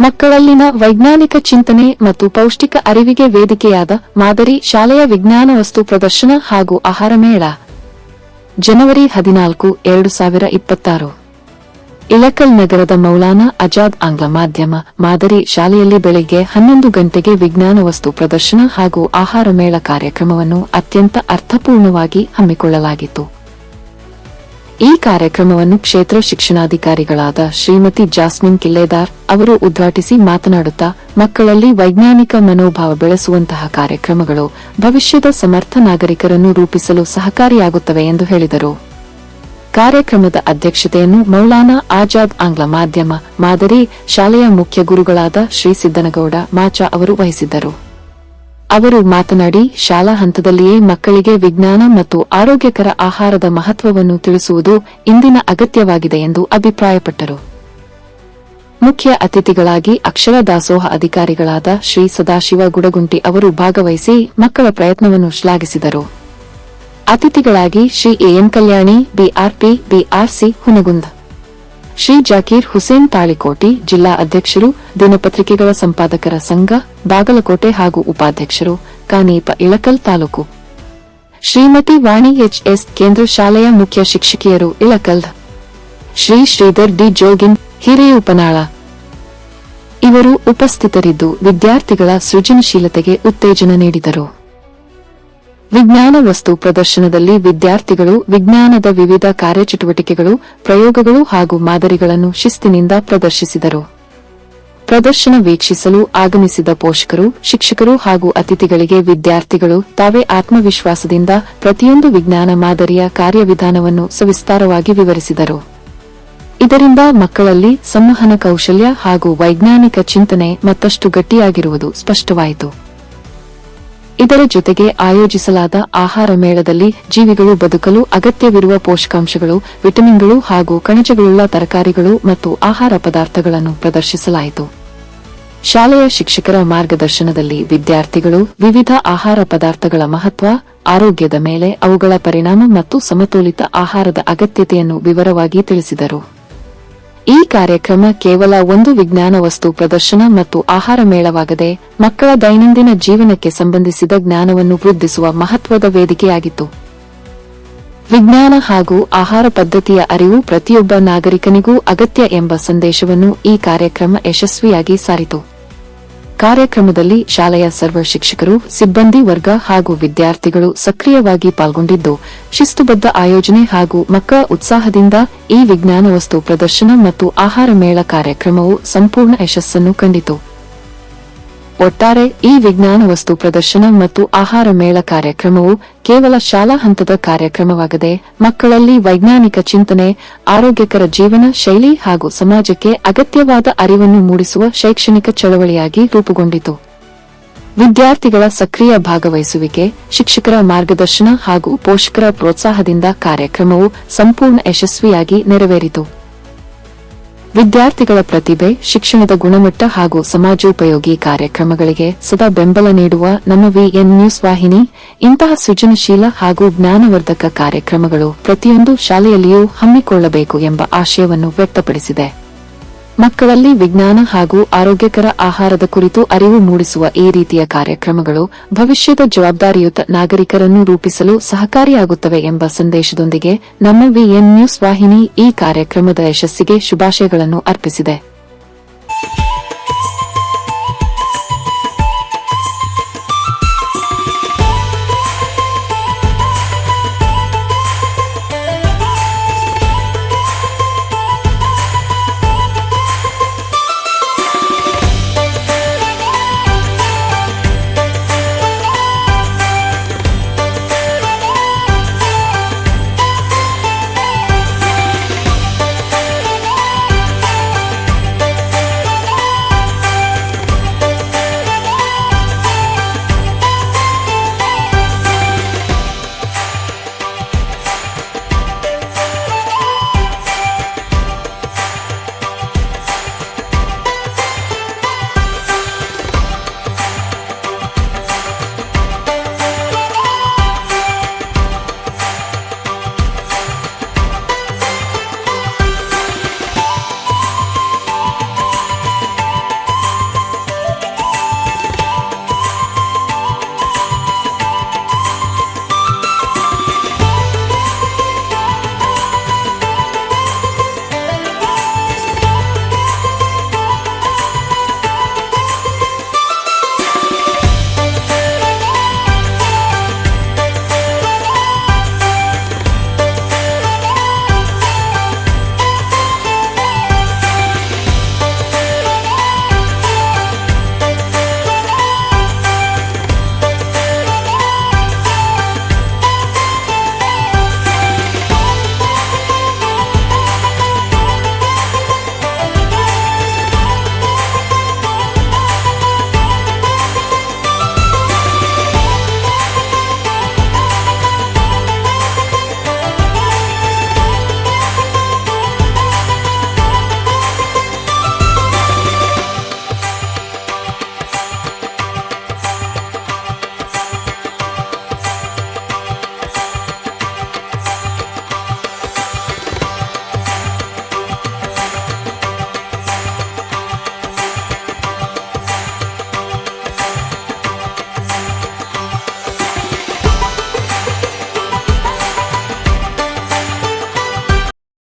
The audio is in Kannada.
ಮಕ್ಕಳಲ್ಲಿನ ವೈಜ್ಞಾನಿಕ ಚಿಂತನೆ ಮತ್ತು ಪೌಷ್ಟಿಕ ಅರಿವಿಗೆ ವೇದಿಕೆಯಾದ ಮಾದರಿ ಶಾಲೆಯ ವಿಜ್ಞಾನ ವಸ್ತು ಪ್ರದರ್ಶನ ಹಾಗೂ ಆಹಾರ ಮೇಳ ಜನವರಿ 14, 2026 ಇಳಕಲ್ ನಗರದ ಮೌಲಾನಾ ಆಜಾದ್ ಆಂಗ್ಲ ಮಾಧ್ಯಮ ಮಾದರಿ ಶಾಲೆಯಲ್ಲಿ ಬೆಳಗ್ಗೆ 11 ಗಂಟೆಗೆ ವಿಜ್ಞಾನ ವಸ್ತು ಪ್ರದರ್ಶನ ಹಾಗೂ ಆಹಾರ ಮೇಳ ಕಾರ್ಯಕ್ರಮವನ್ನು ಅತ್ಯಂತ ಅರ್ಥಪೂರ್ಣವಾಗಿ ಹಮ್ಮಿಕೊಳ್ಳಲಾಗಿತ್ತು. ಈ ಕಾರ್ಯಕ್ರಮವನ್ನು ಕ್ಷೇತ್ರ ಶಿಕ್ಷಣಾಧಿಕಾರಿಗಳಾದ ಶ್ರೀಮತಿ ಜಾಸ್ಮಿನ್ ಕಿಲ್ಲೇದಾರ್ ಅವರು ಉದ್ಘಾಟಿಸಿ ಮಾತನಾಡುತ್ತಾ, ಮಕ್ಕಳಲ್ಲಿ ವೈಜ್ಞಾನಿಕ ಮನೋಭಾವ ಬೆಳೆಸುವಂತಹ ಕಾರ್ಯಕ್ರಮಗಳು ಭವಿಷ್ಯದ ಸಮರ್ಥ ನಾಗರಿಕರನ್ನು ರೂಪಿಸಲು ಸಹಕಾರಿಯಾಗುತ್ತವೆ ಎಂದು ಹೇಳಿದರು. ಕಾರ್ಯಕ್ರಮದ ಅಧ್ಯಕ್ಷತೆಯನ್ನು ಮೌಲಾನಾ ಆಜಾದ್ ಆಂಗ್ಲ ಮಾಧ್ಯಮ ಮಾದರಿ ಶಾಲೆಯ ಮುಖ್ಯ ಗುರುಗಳಾದ ಶ್ರೀ ಸಿದ್ದನಗೌಡ ಮಾಚಾ ಅವರು ವಹಿಸಿದ್ದರು. ಅವರು ಮಾತನಾಡಿ, ಶಾಲಾ ಹಂತದಲ್ಲಿಯೇ ಮಕ್ಕಳಿಗೆ ವಿಜ್ಞಾನ ಮತ್ತು ಆರೋಗ್ಯಕರ ಆಹಾರದ ಮಹತ್ವವನ್ನು ತಿಳಿಸುವುದು ಇಂದಿನ ಅಗತ್ಯವಾಗಿದೆ ಎಂದು ಅಭಿಪ್ರಾಯಪಟ್ಟರು. ಮುಖ್ಯ ಅತಿಥಿಗಳಾಗಿ ಅಕ್ಷರ ದಾಸೋಹ ಅಧಿಕಾರಿಗಳಾದ ಶ್ರೀ ಸದಾಶಿವ ಗುಡಗುಂಟಿ ಅವರು ಭಾಗವಹಿಸಿ ಮಕ್ಕಳ ಪ್ರಯತ್ನವನ್ನು ಶ್ಲಾಘಿಸಿದರು. ಅತಿಥಿಗಳಾಗಿ ಶ್ರೀ ಎಎನ್ ಕಲ್ಯಾಣಿ, ಬಿಆರ್ಪಿ, ಬಿಆರ್ಸಿ ಹುನಗುಂದ, ಶ್ರೀ ಜಾಕೀರ್ ಹುಸೇನ್ ತಾಳಿಕೋಟಿ, ಜಿಲ್ಲಾ ಅಧ್ಯಕ್ಷರು, ದಿನಪತ್ರಿಕೆಗಳ ಸಂಪಾದಕರ ಸಂಘ, ಬಾಗಲಕೋಟೆ ಹಾಗೂ ಉಪಾಧ್ಯಕ್ಷರು, ಕಾನೀಪ ಇಳಕಲ್ ತಾಲೂಕು, ಶ್ರೀಮತಿ ವಾಣಿ ಎಚ್ಎಸ್, ಕೇಂದ್ರ ಶಾಲೆಯ ಮುಖ್ಯ ಶಿಕ್ಷಕಿಯರು ಇಳಕಲ್, ಶ್ರೀ ಶ್ರೀಧರ್ ಡಿ ಜೋಗಿನ್, ಹಿರೇಉಪನಾಳ ಇವರು ಉಪಸ್ಥಿತರಿದ್ದು ವಿದ್ಯಾರ್ಥಿಗಳ ಸೃಜನಶೀಲತೆಗೆ ಉತ್ತೇಜನ ನೀಡಿದರು. ವಿಜ್ಞಾನ ವಸ್ತು ಪ್ರದರ್ಶನದಲ್ಲಿ ವಿದ್ಯಾರ್ಥಿಗಳು ವಿಜ್ಞಾನದ ವಿವಿಧ ಕಾರ್ಯಚಟುವಟಿಕೆಗಳು, ಪ್ರಯೋಗಗಳು ಹಾಗೂ ಮಾದರಿಗಳನ್ನು ಶಿಸ್ತಿನಿಂದ ಪ್ರದರ್ಶಿಸಿದರು. ಪ್ರದರ್ಶನ ವೀಕ್ಷಿಸಲು ಆಗಮಿಸಿದ ಪೋಷಕರು, ಶಿಕ್ಷಕರು ಹಾಗೂ ಅತಿಥಿಗಳಿಗೆ ವಿದ್ಯಾರ್ಥಿಗಳು ತಾವೇ ಆತ್ಮವಿಶ್ವಾಸದಿಂದ ಪ್ರತಿಯೊಂದು ವಿಜ್ಞಾನ ಮಾದರಿಯ ಕಾರ್ಯವಿಧಾನವನ್ನು ಸವಿಸ್ತಾರವಾಗಿ ವಿವರಿಸಿದರು. ಇದರಿಂದ ಮಕ್ಕಳಲ್ಲಿ ಸಂವಹನ ಕೌಶಲ್ಯ ಹಾಗೂ ವೈಜ್ಞಾನಿಕ ಚಿಂತನೆ ಮತ್ತಷ್ಟು ಗಟ್ಟಿಯಾಗಿರುವುದು ಸ್ಪಷ್ಟವಾಯಿತು. ಇದರ ಜೊತೆಗೆ ಆಯೋಜಿಸಲಾದ ಆಹಾರ ಮೇಳದಲ್ಲಿ ಜೀವಿಗಳು ಬದುಕಲು ಅಗತ್ಯವಿರುವ ಪೋಷಕಾಂಶಗಳು, ವಿಟಮಿನ್ಗಳು ಹಾಗೂ ಖನಿಜಗಳುಳ್ಳ ತರಕಾರಿಗಳು ಮತ್ತು ಆಹಾರ ಪದಾರ್ಥಗಳನ್ನು ಪ್ರದರ್ಶಿಸಲಾಯಿತು. ಶಾಲೆಯ ಶಿಕ್ಷಕರ ಮಾರ್ಗದರ್ಶನದಲ್ಲಿ ವಿದ್ಯಾರ್ಥಿಗಳು ವಿವಿಧ ಆಹಾರ ಪದಾರ್ಥಗಳ ಮಹತ್ವ, ಆರೋಗ್ಯದ ಮೇಲೆ ಅವುಗಳ ಪರಿಣಾಮ ಮತ್ತು ಸಮತೋಲಿತ ಆಹಾರದ ಅಗತ್ಯತೆಯನ್ನು ವಿವರವಾಗಿ ತಿಳಿಸಿದರು. ಈ ಕಾರ್ಯಕ್ರಮ ಕೇವಲ ಒಂದು ವಿಜ್ಞಾನ ವಸ್ತು ಪ್ರದರ್ಶನ ಮತ್ತು ಆಹಾರ ಮೇಳವಾಗದೆ ಮಕ್ಕಳ ದೈನಂದಿನ ಜೀವನಕ್ಕೆ ಸಂಬಂಧಿಸಿದ ಜ್ಞಾನವನ್ನು ವೃದ್ಧಿಸುವ ಮಹತ್ವದ ವೇದಿಕೆಯಾಗಿತ್ತು. ವಿಜ್ಞಾನ ಹಾಗೂ ಆಹಾರ ಪದ್ಧತಿಯ ಅರಿವು ಪ್ರತಿಯೊಬ್ಬ ನಾಗರಿಕನಿಗೂ ಅಗತ್ಯ ಎಂಬ ಸಂದೇಶವನ್ನು ಈ ಕಾರ್ಯಕ್ರಮ ಯಶಸ್ವಿಯಾಗಿ ಸಾರಿತು. ಕಾರ್ಯಕ್ರಮದಲ್ಲಿ ಶಾಲೆಯ ಸರ್ವ ಶಿಕ್ಷಕರು, ಸಿಬ್ಬಂದಿ ವರ್ಗ ಹಾಗೂ ವಿದ್ಯಾರ್ಥಿಗಳು ಸಕ್ರಿಯವಾಗಿ ಪಾಲ್ಗೊಂಡಿದ್ದು, ಶಿಸ್ತುಬದ್ಧ ಆಯೋಜನೆ ಹಾಗೂ ಮಕ್ಕಳ ಉತ್ಸಾಹದಿಂದ ಈ ವಿಜ್ಞಾನ ವಸ್ತು ಪ್ರದರ್ಶನ ಮತ್ತು ಆಹಾರ ಮೇಳ ಕಾರ್ಯಕ್ರಮವು ಸಂಪೂರ್ಣ ಯಶಸ್ಸನ್ನು ಕಂಡಿತು. ಒಟ್ಟಾರೆ ಈ ವಿಜ್ಞಾನ ವಸ್ತು ಪ್ರದರ್ಶನ ಮತ್ತು ಆಹಾರ ಮೇಳ ಕಾರ್ಯಕ್ರಮವು ಕೇವಲ ಶಾಲಾ ಹಂತದ ಕಾರ್ಯಕ್ರಮವಾಗದೆ ಮಕ್ಕಳಲ್ಲಿ ವೈಜ್ಞಾನಿಕ ಚಿಂತನೆ, ಆರೋಗ್ಯಕರ ಜೀವನ ಶೈಲಿ ಹಾಗೂ ಸಮಾಜಕ್ಕೆ ಅಗತ್ಯವಾದ ಅರಿವನ್ನು ಮೂಡಿಸುವ ಶೈಕ್ಷಣಿಕ ಚಳವಳಿಯಾಗಿ ರೂಪುಗೊಂಡಿತು. ವಿದ್ಯಾರ್ಥಿಗಳ ಸಕ್ರಿಯ ಭಾಗವಹಿಸುವಿಕೆ, ಶಿಕ್ಷಕರ ಮಾರ್ಗದರ್ಶನ ಹಾಗೂ ಪೋಷಕರ ಪ್ರೋತ್ಸಾಹದಿಂದ ಕಾರ್ಯಕ್ರಮವು ಸಂಪೂರ್ಣ ಯಶಸ್ವಿಯಾಗಿ ನೆರವೇರಿತು. ವಿದ್ಯಾರ್ಥಿಗಳ ಪ್ರತಿಭೆ, ಶಿಕ್ಷಣದ ಗುಣಮಟ್ಟ ಹಾಗೂ ಸಮಾಜೋಪಯೋಗಿ ಕಾರ್ಯಕ್ರಮಗಳಿಗೆ ಸದಾ ಬೆಂಬಲ ನೀಡುವ ನಮ್ಮ ವಿಎನ್ ನ್ಯೂಸ್ ವಾಹಿನಿ ಇಂತಹ ಸೃಜನಶೀಲ ಹಾಗೂ ಜ್ಞಾನವರ್ಧಕ ಕಾರ್ಯಕ್ರಮಗಳು ಪ್ರತಿಯೊಂದು ಶಾಲೆಯಲ್ಲಿಯೂ ಹಮ್ಮಿಕೊಳ್ಳಬೇಕು ಎಂಬ ಆಶಯವನ್ನು ವ್ಯಕ್ತಪಡಿಸಿದೆ. ಮಕ್ಕಳಲ್ಲಿ ವಿಜ್ಞಾನ ಹಾಗೂ ಆರೋಗ್ಯಕರ ಆಹಾರದ ಕುರಿತು ಅರಿವು ಮೂಡಿಸುವ ಈ ರೀತಿಯ ಕಾರ್ಯಕ್ರಮಗಳು ಭವಿಷ್ಯದ ಜವಾಬ್ದಾರಿಯುತ ನಾಗರಿಕರನ್ನು ರೂಪಿಸಲು ಸಹಕಾರಿಯಾಗುತ್ತವೆ ಎಂಬ ಸಂದೇಶದೊಂದಿಗೆ ನಮ್ಮ ವಿಎನ್ ನ್ಯೂಸ್ ವಾಹಿನಿ ಈ ಕಾರ್ಯಕ್ರಮದ ಯಶಸ್ಸಿಗೆ ಶುಭಾಶಯಗಳನ್ನು ಅರ್ಪಿಸಿದೆ.